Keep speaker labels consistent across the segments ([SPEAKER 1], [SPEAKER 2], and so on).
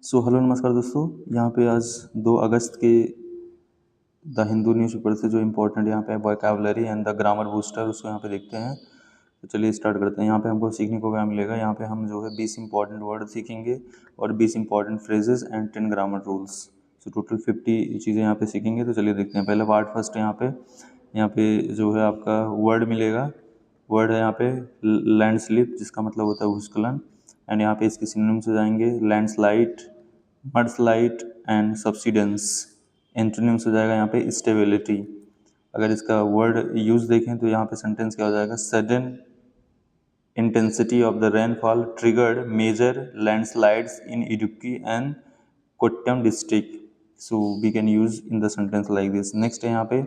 [SPEAKER 1] So hello नमस्कार दोस्तों। यहाँ पे आज 2 अगस्त के द हिंदू न्यूज़पेपर से जो इम्पोर्टेंट यहाँ पे vocabulary and the grammar booster उसको यहाँ पे देखते हैं। तो चलिए स्टार्ट करते हैं। यहाँ पे हमको सीखने को क्या मिलेगा। यहाँ पे हम जो है 20 इंपॉर्टेंट वर्ड सीखेंगे और 20 important phrases and 10 grammar rules. So total 50 चीज़ें यहाँ पे सीखेंगे। तो चलिए देखते हैं। पहले पार्ट फर्स्ट यहाँ पे जो है आपका वर्ड मिलेगा। वर्ड है यहाँ पे लैंडस्लिप, जिसका मतलब होता है भूस्खलन। एंड यहाँ पे इसके सिनोनिम्स हो जाएंगे लैंडस्लाइड, मडस्लाइड एंड सब्सिडेंस। एंटोनिम्स हो जाएगा यहाँ पे स्टेबिलिटी। अगर इसका वर्ड यूज देखें तो यहाँ पे सेंटेंस क्या हो जाएगा, sudden intensity of the rainfall triggered major landslides in Idukki and Kottayam district. So we can use in the sentence like this. Next है यहाँ पे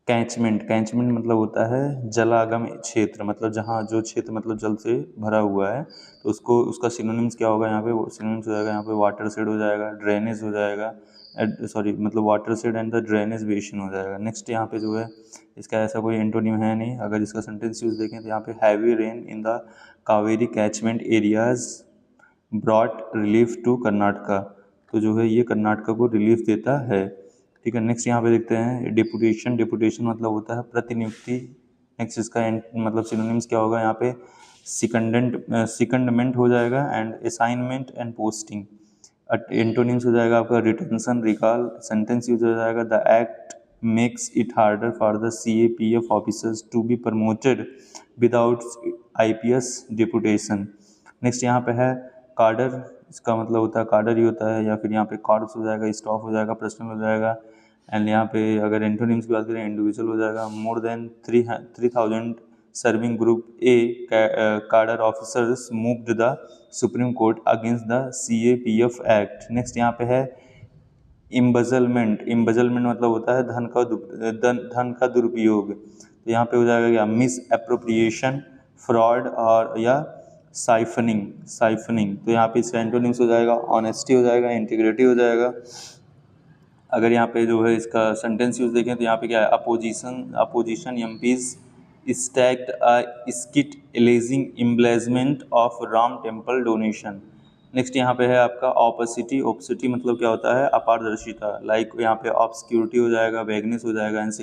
[SPEAKER 1] कैचमेंट। कैचमेंट मतलब होता है जलागम क्षेत्र, मतलब जहाँ जो क्षेत्र मतलब जल से भरा हुआ है, तो उसको उसका सिनोनिम्स क्या होगा यहाँ पे, वो सिनोनिम्स हो जाएगा यहाँ पे वाटर शेड हो जाएगा, ड्रेनेज हो जाएगा, सॉरी मतलब water shade and the drainage basin हो जाएगा। नेक्स्ट यहाँ पे जो है इसका ऐसा कोई एंटोनिम है नहीं। अगर इसका सेंटेंस यूज देखें तो यहाँ पे heavy rain in the Kaveri catchment areas brought relief to Karnataka. तो जो है ये कर्नाटका को रिलीफ देता है। ठीक है। नेक्स्ट यहाँ पे देखते हैं डिपुटेशन। डिपुटेशन मतलब होता है प्रतिनियुक्ति। नेक्स्ट इसका मतलब सिनोनिम्स क्या होगा यहाँ पे, सिकंडमेंट हो जाएगा and assignment and posting. Antonyms हो जाएगा आपका रिटेंशन, रिकॉल। सेंटेंस यूज हो जाएगा the act makes it harder for the CAPF officers to be promoted without IPS deputation. Next यहाँ पे है कार्डर। इसका मतलब होता है कार्डर ही होता है, या फिर यहाँ पे कॉर्प्स हो जाएगा, स्टाफ हो जाएगा, पर्सनल हो जाएगा। एंड यहाँ पे अगर एंटोनिम्स की बात करें इंडिविजुअल हो जाएगा। More than 3000 serving group A cadre officers moved the supreme court against the CAPF act. Next यहाँ पे है इम्बजलमेंट। इम्बजलमेंट मतलब होता है धन का दुरुपयोग। तो यहाँ पे हो जाएगा क्या, मिस एप्रोप्रिएशन, फ्रॉड और या साइफनिंग। साइफनिंग तो यहाँ पे इसका एंटोनिम्स हो जाएगा ऑनेस्टी हो जाएगा, इंटीग्रिटी हो जाएगा। अगर यहाँ पे जो है इसका सेंटेंस यूज देखें तो यहाँ पे क्या है, opposition MPs staged a skit alleging embezzlement of Ram temple donation. Next यहाँ पे है आपका ऑपोसिटी। ऑपोसिटी मतलब क्या होता है, अपारदर्शिता। लाइक यहाँ पे ऑब्सक्यूरिटी हो जाएगा, वैगनेस हो जाएगा, एंड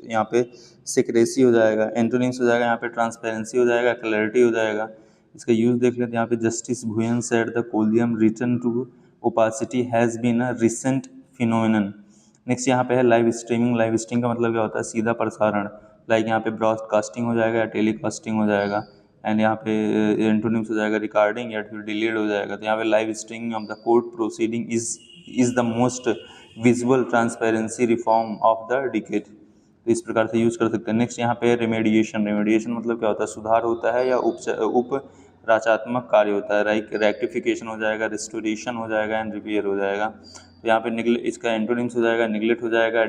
[SPEAKER 1] यहाँ पे सिक्रेसी हो जाएगा। एंटोनिम्स हो जाएगा यहाँ पे ट्रांसपेरेंसी हो जाएगा, क्लैरिटी हो जाएगा। इसका यूज देख लेते हैं यहाँ पे justice Bhuyan said the collegium return to opacity has been a recent phenomenon. Next यहाँ पे है लाइव स्ट्रीमिंग। लाइव स्ट्रीमिंग का मतलब क्या होता है, सीधा प्रसारण। लाइक यहाँ पे ब्रॉडकास्टिंग हो जाएगा या टेलीकास्टिंग हो जाएगा। एंड यहाँ पे एंटोनिम्स हो जाएगा रिकॉर्डिंग या फिर डिलीड हो जाएगा। तो यहाँ पे live streaming of the court proceeding is the most visual transparency reform of the decade. तो इस प्रकार से यूज कर सकते हैं। नेक्स्ट यहाँ पे रेमेडिएशन। रेमेडिएशन मतलब क्या होता है, सुधार होता है या उपराचात्मक कार्य होता है। रेक्टिफिकेशन हो जाएगा, रिस्टोरेशन हो जाएगा एंड रिपेयर हो जाएगा। तो यहाँ पे इसका एंटोनिम्स हो जाएगा निगलेक्ट हो जाएगा,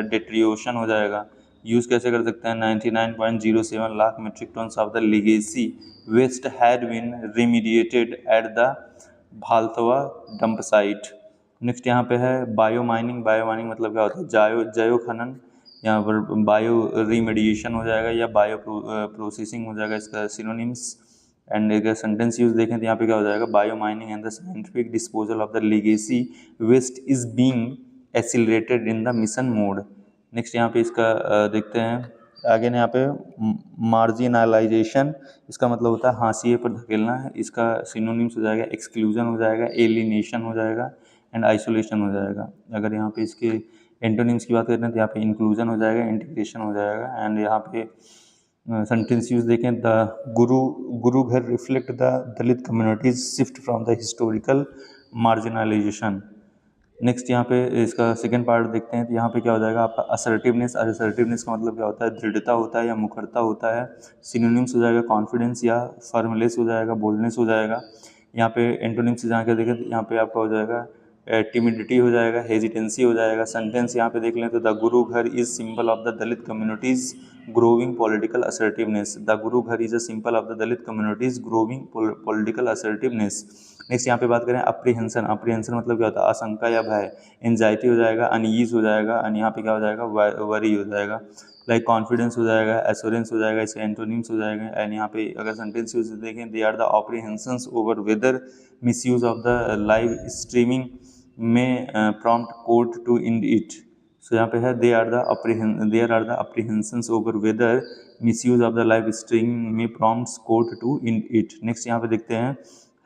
[SPEAKER 1] डिट्रियोशन हो जाएगा। यूज़ कैसे कर सकते हैं, 99.07 lakh metric tons of the legacy waste had been remediated at the Bhalswa dump site. Next यहाँ पे है बायो माइनिंग। बायो माइनिंग मतलब क्या होता है, जैव खनन। यहाँ पर बायो रिमेडिएशन हो जाएगा या बायो प्रोसेसिंग हो जाएगा इसका सिनोनिम्स। एंड अगर सेंटेंस यूज देखें तो यहाँ पे क्या हो जाएगा, bio mining and the scientific disposal of the legacy waste is being accelerated in the mission mode. Next यहाँ पे इसका देखते हैं आगे ना। यहाँ पे मार्जिनलाइजेशन, इसका मतलब होता है हाशिए पर धकेलना है। इसका सिनोनिम्स हो जाएगा एक्सक्लूजन हो जाएगा, एलिनेशन हो जाएगा एंड आइसोलेशन हो जाएगा। अगर यहाँ पे इसके एंटोनिम्स की बात करें तो यहाँ पे इंक्लूजन हो जाएगा, इंटीग्रेशन हो जाएगा। एंड यहाँ पे सेंटेंस यूज देखें, द गुरु घर reflect the Dalit communities shift from the historical marginalisation. Next यहाँ पे इसका सेकंड पार्ट देखते हैं। तो यहाँ पे क्या हो जाएगा आपका असर्टिवनेस। असर्टिवनेस का मतलब क्या होता है, दृढ़ता होता है या मुखरता होता है। सिनोनिम्स हो जाएगा कॉन्फिडेंस या फर्मलेस हो जाएगा, बोल्डनेस हो जाएगा। यहाँ पे एंटोनिम्स जहाँ के देखें तो यहाँ पे आपका हो जाएगा टिमिडिटी हो जाएगा, हेजिटेंसी हो जाएगा। सेंटेंस यहाँ पे देख लें तो द गुरु घर is symbol of the Dalit communities growing political assertiveness. The गुरु घर is a symbol of the Dalit communities growing political assertiveness. Next यहाँ पे बात करें अप्रीहेंशन। अप्रीहेंशन मतलब क्या होता है, आशंका या भय। एंजाइटी हो जाएगा, अनईज हो जाएगा, और यहाँ पे क्या हो जाएगा, वरी हो जाएगा। लाइक कॉन्फिडेंस हो जाएगा, एश्योरेंस हो जाएगा, इसके एंटोनिम्स हो जाएगा। एंड यहाँ पे अगर सेंटेंस यूज देखें, they are the apprehensions over whether misuse of the live streaming में prompt court to end it. So यहाँ पे है there are the apprehensions over whether misuse of the live streaming में prompts court to end it. Next यहाँ पे देखते हैं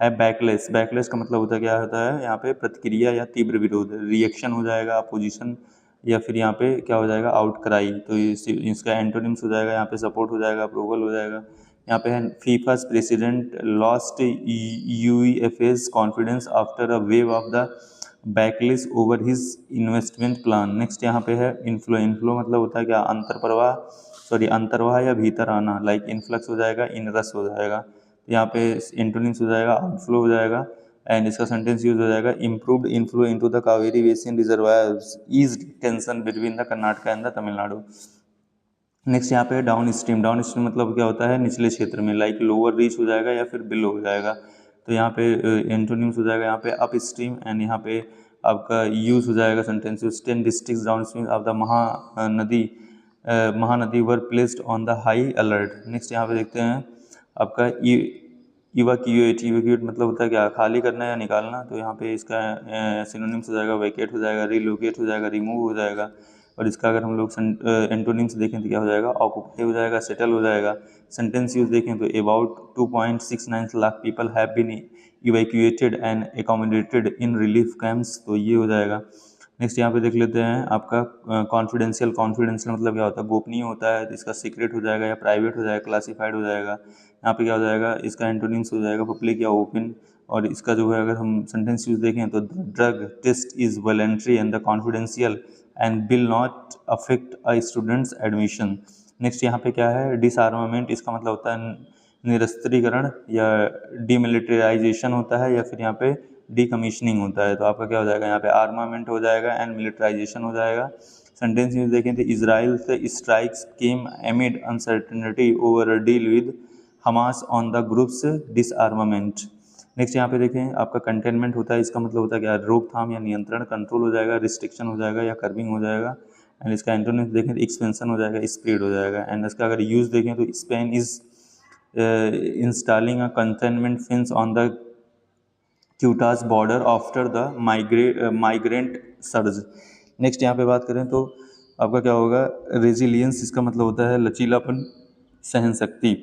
[SPEAKER 1] है बैकलेस। बैकलेस का मतलब होता है क्या होता है, यहाँ पे प्रतिक्रिया या तीव्र विरोध, रिएक्शन हो जाएगा, अपोजिशन, या फिर यहाँ पे क्या हो जाएगा, आउटक्राई। तो इसका एंटोनिम्स हो जाएगा, यहाँ पे सपोर्ट हो जाएगा, अप्रूवल हो जाएगा। यहाँ पे है FIFA's president lost UEFA's confidence after a wave of the backlash over his investment plan. Next यहाँ पे है इनफ्लो। इनफ्लो मतलब होता है क्या, अंतर्वाह या भीतर आना, लाइक इनफ्लक्स हो जाएगा, इनरस हो जाएगा। यहाँ पे एंटोनिम्स हो जाएगा, आउटफ्लो हो जाएगा। एंड इसका सेंटेंस यूज हो जाएगा, improved inflow into the Kaveri basin reservoirs eased tension between the Karnataka and the Tamil Nadu. Next यहाँ पे डाउन स्ट्रीम। डाउन स्ट्रीम मतलब क्या होता है, निचले क्षेत्र में, लाइक लोअर रीच हो जाएगा या फिर बिलो हो जाएगा। तो यहाँ पे एंटोनिम्स हो जाएगा यहाँ पे अप स्ट्रीम। एंड यहाँ पे आपका यूज हो जाएगा sentence use, 10 district down stream of the Mahanadi were placed on the high alert. Next यहाँ पे देखते हैं आपका इवैक्यूएट मतलब होता है क्या, खाली करना या निकालना। तो यहाँ पे इसका सिनोनिम्स हो जाएगा, वैकेट हो जाएगा, रिलोकेट हो जाएगा, रिमूव हो जाएगा। और इसका अगर हम लोग एंटोनिम्स देखें तो क्या हो जाएगा, ऑक्यूपाई हो जाएगा, सेटल हो जाएगा। सेंटेंस यूज देखें तो about 2.69 lakh people have been evacuated and accommodated in relief camps. तो ये हो जाएगा। नेक्स्ट यहाँ पे देख लेते हैं आपका कॉन्फिडेंशियल। कॉन्फिडेंशियल मतलब क्या होता है, गोपनीय होता है। इसका सीक्रेट हो जाएगा या प्राइवेट हो जाएगा, क्लासिफाइड हो जाएगा। यहाँ पे क्या हो जाएगा, इसका एंटोनिम्स हो जाएगा पब्लिक या ओपन। और इसका जो है अगर हम सेंटेंस यूज देखें तो drug test is voluntary and the confidential and will not affect a student's admission. Next यहाँ पे क्या है, डिसआर्मामेंट। इसका मतलब होता है निरस्त्रीकरण या डीमिलिटराइजेशन होता है, या फिर यहाँ पे डीकमीशनिंग होता है। तो आपका क्या हो जाएगा, यहाँ पे आर्मामेंट हो जाएगा एंड मिलिटराइजेशन हो जाएगा। सेंटेंस यूज देखें तो इजराइल से strikes came एमिड uncertainty over deal with Hamas on the groups डिसआर्मामेंट। Next यहाँ पे देखें आपका कंटेनमेंट होता है। इसका मतलब होता है क्या, रोकथाम या नियंत्रण। कंट्रोल हो जाएगा, रिस्ट्रिक्शन हो जाएगा या कर्बिंग हो जाएगा। एंड इसका एंटोनिम्स देखें तो एक्सपेंशन हो जाएगा, स्प्रेड हो जाएगा। एंड इसका अगर यूज देखें तो Spain is installing a containment fence on the Ceuta's border after the migrant surge. Next यहाँ पे बात करें तो आपका क्या होगा, रेजिलियंस। इसका मतलब होता है लचीलापन, सहन शक्ति।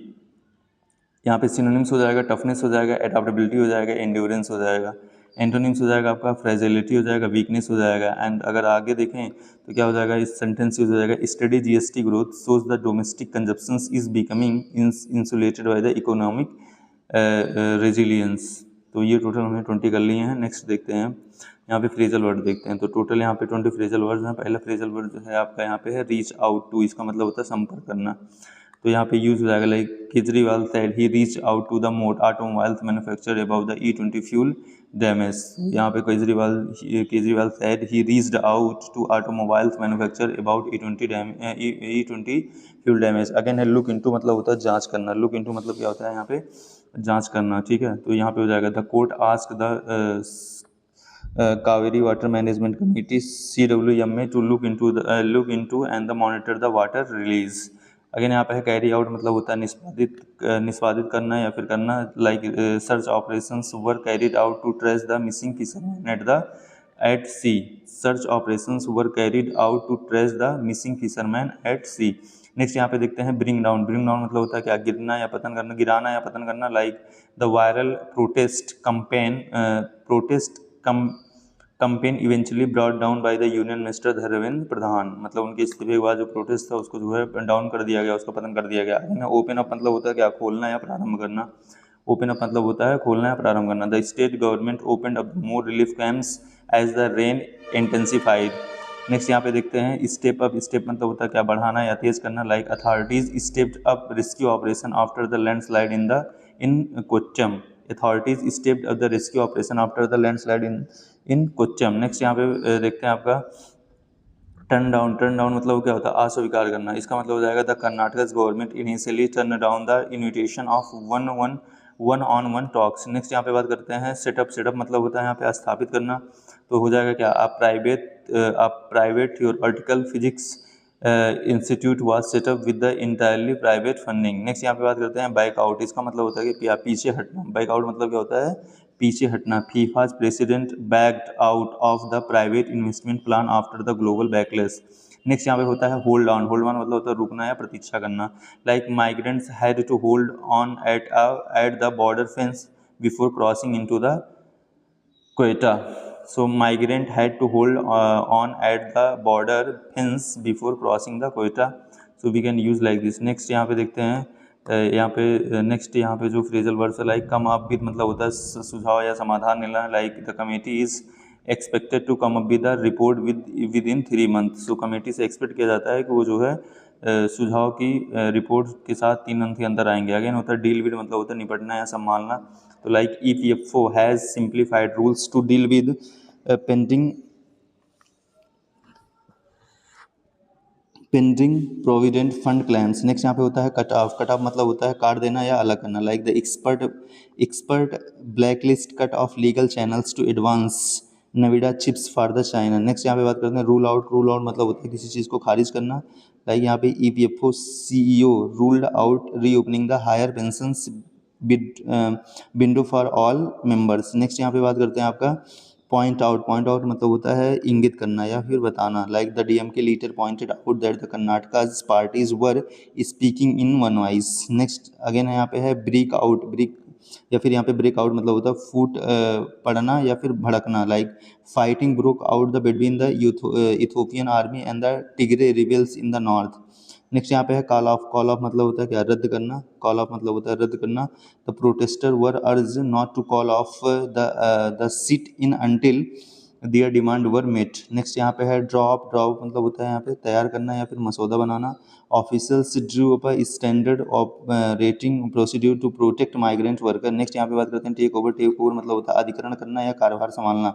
[SPEAKER 1] यहाँ पे सिनोनिम्स हो जाएगा, टफनेस हो जाएगा, एडाप्टेबिलिटी हो जाएगा, एंड्योरेंस हो जाएगा। एंटोनिम्स हो जाएगा आपका फ्रेजिलिटी हो जाएगा, वीकनेस हो जाएगा। एंड अगर आगे देखें तो क्या हो जाएगा, इस सेंटेंस यूज हो जाएगा, study GST growth shows the domestic consumptions is becoming insulated by the economic resilience. तो ये टोटल हमने 20 कर लिए हैं। नेक्स्ट देखते हैं यहाँ पे फ्रेजल वर्ड देखते हैं। तो टोटल यहाँ पे 20 फ्रेजल वर्ड्स हैं। पहला फ्रेजल वर्ड जो है आपका यहाँ पे है रीच आउट टू। इसका मतलब होता है संपर्क करना। तो यहाँ पे यूज हो जाएगा, like Kejriwal said he reach out to the automobiles manufacturer about the E20 fuel damage. यहाँ पे Kejriwal said he reached out to automobiles manufacturer about E20 fuel damage. Again है लुक इनटू मतलब होता है जांच करना। लुक इनटू मतलब क्या होता है, यहाँ पे जांच करना, ठीक है। तो यहाँ पे हो जाएगा the court ask the Kaveri water management committee CWMA to look into and the monitor the water release. Again यहाँ पे है कैरी आउट मतलब होता है निष्पादित करना या फिर करना, like search operations were carried out to trace the missing fisherman at sea. Search operations were carried out to trace the missing fisherman at sea. Next यहाँ पे देखते हैं ब्रिंग डाउन। ब्रिंग डाउन मतलब होता है क्या, गिरना या पतन करना, गिराना या पतन करना। Like the viral protest campaign eventually brought down by the union minister Dharmendra Pradhan. मतलब उनके इस्तीफे के बाद जो प्रोटेस्ट था उसको जो है डाउन कर दिया गया, उसका पतन कर दिया गया। ओपन अप मतलब होता है क्या, खोलना या प्रारंभ करना। ओपन अप मतलब होता है खोलना या प्रारंभ करना। The state government opened up more relief camps as the rain intensified. Next यहाँ पे देखते हैं स्टेप अप। स्टेप मतलब होता है क्या, बढ़ाना या तेज करना। Like authorities stepped up rescue operation after the landslide in कोच्चम। Authorities stepped up the rescue operation after the landslide in कोच्चम। नेक्स्ट यहाँ पे देखते हैं आपका टर्न डाउन। टर्न डाउन मतलब क्या होता है, अस्वीकार करना। इसका मतलब हो जाएगा the Karnataka government initially turn down the invitation of one on one talks. Next यहाँ पे बात करते हैं सेटअप। सेटअप मतलब होता है यहाँ पे स्थापित करना। तो हो जाएगा क्या, आप private theoretical physics institute was setup with the entirely private funding. Next यहाँ पे बात करते हैं बैक आउट। इसका मतलब होता है कि पीछे हटना। बैक आउट मतलब क्या होता है? पीछे हटना। FIFA's president backed out of the private investment plan after the global backlash. Next यहाँ पे होता है होल्ड ऑन। होल्ड ऑन मतलब होता है रुकना या प्रतीक्षा करना। Like migrants had to hold on at the border fence before crossing into the Quetta. So migrant had to hold on at the border fence before crossing the quota. So we can use like this. Next यहाँ पे देखते हैं यहाँ पे next यहाँ पे जो phrasal words है लाइक कम अप विद मतलब होता है सुझाव या समाधान मिलना। Like the committee is expected to come up with the report within 3 months। So committee से एक्सपेक्ट किया जाता है कि वो जो है सुझाव की रिपोर्ट के साथ 3 month के अंदर आएंगे। अगेन होता है डील विद मतलब होता है निपटना या संभालना। तो like EPFO has simplified rules to deal with pending provident fund claims. Next यहाँ पे होता है कट ऑफ। कट ऑफ मतलब होता है काट देना या अलग करना। Like the expert blacklist cut off legal channels to advance Nvidia chips for the China. Next यहाँ पे बात करते हैं रूल आउट। रूल आउट मतलब होता है किसी चीज़ को खारिज करना। लाइक यहाँ पे EPFO CEO ruled out reopening the higher pensions window for all members. Next यहाँ पे बात करते हैं आपका पॉइंट आउट। पॉइंट आउट मतलब होता है इंगित करना या फिर बताना। Like the DMK leader pointed out that the Karnataka's parties were speaking in one voice. Next again यहाँ पे है ब्रेक आउट। ब्रेक या फिर यहाँ पे ब्रेक आउट मतलब होता है फूट पड़ना या फिर भड़कना। Like fighting broke out the between the Ethiopian army and the Tigray rebels in the north. Next यहाँ पे है कॉल ऑफ। कॉल ऑफ मतलब होता है क्या? रद्द करना। कॉल ऑफ मतलब होता है रद्द करना। The protester were urge not to call off the sit in until their demand were met. Next यहाँ पे है ड्रॉप। ड्रॉप मतलब होता है यहाँ पे तैयार करना या फिर मसौदा बनाना। Officers drew up a standard rating procedure to protect migrant worker. Next यहाँ पे बात करते हैं टेक ओवर। टेक ओवर मतलब होता है अधिकरण करना या कार्यभार संभालना।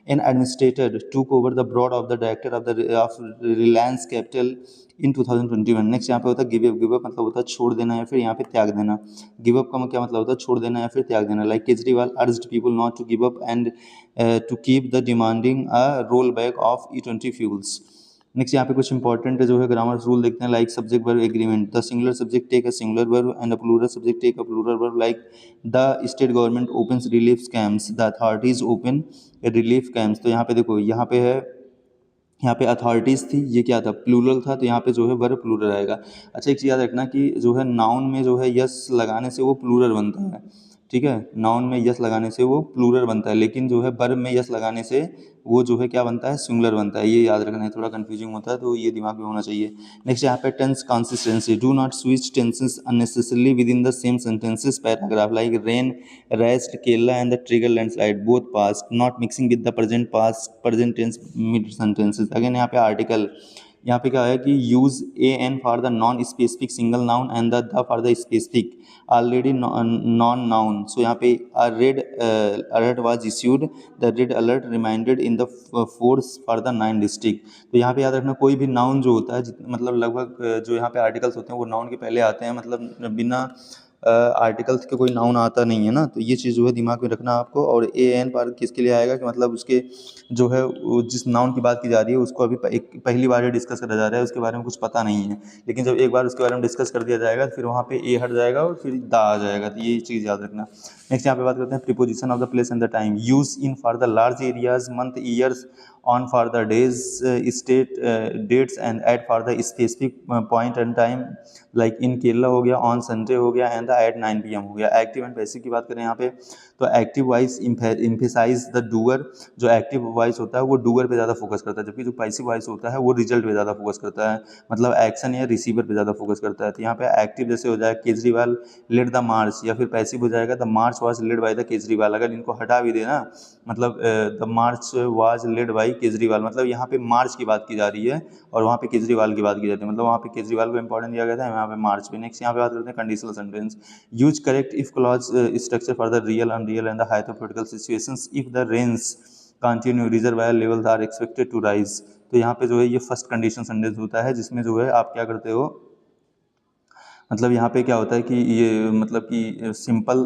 [SPEAKER 1] An administrator took over the board of the director of Reliance capital in 2021। Next यहाँ पे होता है गिव अप। गिव अप मतलब होता है छोड़ देना या फिर यहाँ पे त्याग देना। गिव अप का क्या मतलब होता है? छोड़ देना या फिर त्याग देना। Like Kejriwal urged people not to give up and to keep the demanding a roll back of E20 fuels. Next यहाँ पे कुछ इंपॉर्टेंट जो है ग्रामर रूल देखते हैं। Like subject verb agreement. The singular subject take a singular verb and the plural subject take a plural verb. Like the state government opens relief camps. The authorities open relief camps. तो यहाँ पे देखो यहाँ पे है यहाँ पे authorities थी, ये क्या था? प्लूरल था, तो यहाँ पे जो है वर्ब प्लूरल आएगा। अच्छा एक चीज़ याद रखना कि जो है नाउन में जो है यस लगाने से वो प्लूरल बनता है। ठीक है, नाउन में यस लगाने से वो प्लूरल बनता है, लेकिन जो है वर्ब में यस लगाने से वो जो है क्या बनता है? सिंगुलर बनता है। ये याद रखना है, थोड़ा कंफ्यूजिंग होता है तो ये दिमाग में होना चाहिए। नेक्स्ट यहाँ पे tense consistency. Do not switch tenses unnecessarily within the same sentences paragraph. Like rain, rest, Kerala and the trigger landslide both past. Not mixing with the present past present tense mid sentences. Again यहाँ पे article. यहाँ पे क्या है कि use an for the non specific single noun and the for the specific already known noun. So यहाँ पे red alert was issued. The red alert reminded in the force for the 9 district. तो यहाँ पे याद रखना कोई भी noun जो होता है मतलब लगभग जो यहाँ पे आर्टिकल्स होते हैं वो नाउन के पहले आते हैं। मतलब बिना आर्टिकल्स के कोई नाउन आता नहीं है ना, तो ये चीज़ जो है दिमाग में रखना आपको। और an पर किसके लिए आएगा कि मतलब उसके जो है जिस नाउन की बात की जा रही है उसको अभी पहली बार ही डिस्कस करा जा रहा है, उसके बारे में कुछ पता नहीं है। लेकिन जब एक बार उसके बारे में डिस्कस कर दिया जाएगा तो फिर वहाँ पे ए हट जाएगा और फिर दा आ जाएगा। तो ये चीज़ याद रखना। नेक्स्ट यहाँ पे बात करते हैं preposition of the place and the time. Use in for the large areas, month, years, on for the days, state dates and at for the specific point and time. Like in Kerala हो गया, on Sunday हो गया and the eight 9 PM हो गया। Active and passive की बात करें यहाँ पे तो active voice emphasise the doer. जो एक्टिव वॉइस होता है वो डूअर पे ज़्यादा फोकस करता है, जबकि जो पैसिव वॉइस होता है वो रिजल्ट पे ज़्यादा फोकस करता है, मतलब एक्शन या रिसीवर पे ज़्यादा फोकस करता है। तो यहाँ पे एक्टिव जैसे हो जाए केजरीवाल लेड द मार्च, या फिर पैसिव हो जाएगा the March was led by the Kejriwal. अगर इनको हटा भी देना मतलब the March was led by Kejriwal, मतलब यहाँ पे मार्च की बात की जा रही है और वहाँ पे केजरीवाल की बात की जाती है, मतलब वहाँ पे केजरीवाल को इंपॉर्टेंस दिया गया था, यहाँ पे मार्च पे। नेक्स्ट यहाँ पे बात करते हैं conditional sentence. Use correct if clause structure for the real, unreal and the hypothetical situations. If the range continue, reservoir levels are expected to rise. तो यहाँ पे जो है ये फर्स्ट कंडीशन सेंटेंस होता है, जिसमें जो है आप क्या करते हो, मतलब यहाँ पे क्या होता है कि ये मतलब कि सिंपल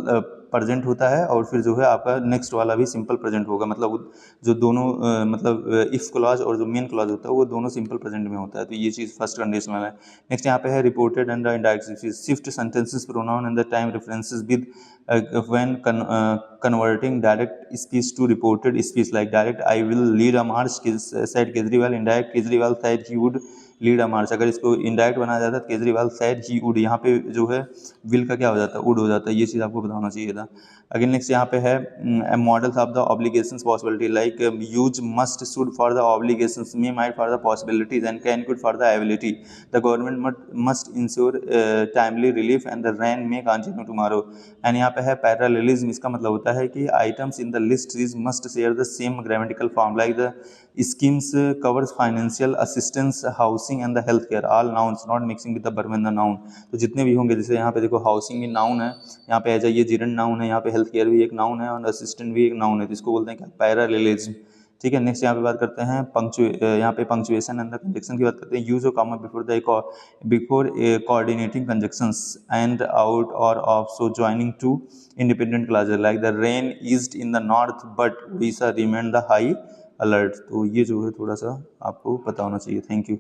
[SPEAKER 1] प्रेजेंट होता है और फिर जो है आपका नेक्स्ट वाला भी सिंपल प्रेजेंट होगा, मतलब जो दोनों मतलब इफ क्लॉज और जो मेन क्लॉज होता है वो दोनों सिंपल प्रेजेंट में होता है। तो ये चीज़ फर्स्ट कंडीशनल है। नेक्स्ट यहाँ पे है reported and indirect shift sentences pronoun and the time references with when converting direct speech to reported speech, like direct I will lead a march said Kejriwal, indirect Kejriwal said he would lead a march. अगर इसको indirect बनाया जाता है Kejriwal sad he would, यहाँ पे जो है will का क्या हो जाता है, वुड हो जाता है। ये चीज़ आपको बताना चाहिए था। अगेन नेक्स्ट यहाँ पे है models of the obligations possibility, like use must should for the obligations, may might for the possibilities and can could for the ability. The government must ensure timely relief and the rain may continue tomorrow. And यहाँ पे है parallelism, इसका मतलब होता है कि items in the list is must share the same grammatical form, like the schemes covers financial assistance, housing and the health care, all nouns not mixing with the verb and the noun। तो जितने भी होंगे, जैसे यहाँ पे देखो housing भी noun है, यहाँ पे आ जाइए जिरन नाउन है, यहाँ पे हेल्थ केयर भी एक नाउन है और असिस्टेंट भी एक नाउन है, तो इसको बोलते हैं क्या, पैरेललिज्म। ठीक है। नेक्स्ट यहाँ पे बात करते हैं यहाँ पे पंक्चुएशन एंड द कंजक्शन की बात करते हैं। Use of comma before coordinating conjunctions and out और of, so joining two independent clauses, like the rain eased in the north but Orissa remain the high alert. तो ये जो है थोड़ा सा आपको पता होना चाहिए। Thank you.